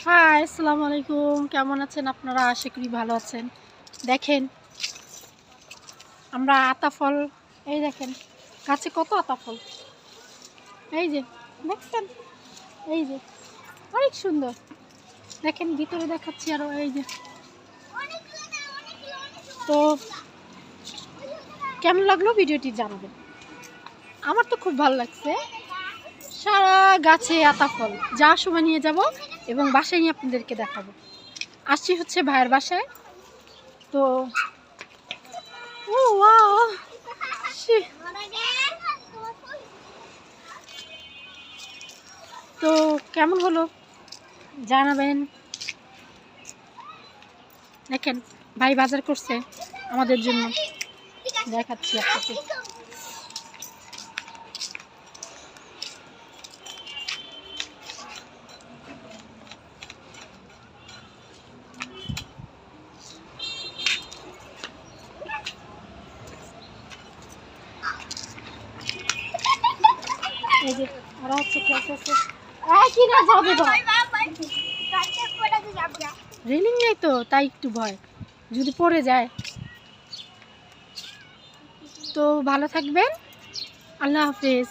High, আসসালামু আলাইকুম। কেমন আছেন আপনারা? আশা করি ভালো আছেন। দেখেন আমরা আতা ফল, এই দেখেন গাছে কত আতা ফল, এই যে দেখছেন, এই যে অনেক সুন্দর। দেখেন ভিতরে দেখাচ্ছি আরো, এই যে। তো কেমন লাগলো ভিডিওটি জানাবেন। আমার তো খুব ভালো লাগছে। সারা গাছে আতা ফল, যা সময় নিয়ে যাব এবং বাসায় নিয়ে আপনাদেরকে দেখাবো। আসছি হচ্ছে ভাইয়ের বাসায়। তো ও ওয়াও, তো কেমন হলো জানাবেন। দেখেন ভাই বাজার করছে আমাদের জন্য, দেখাচ্ছি আপনাকে। এই যে ওরা হচ্ছে খেলতেছে। কি না যাবে, রেলিং নেই তো, তাই একটু ভয় যদি পড়ে যায়। তো ভালো থাকবেন, আল্লাহ হাফেজ।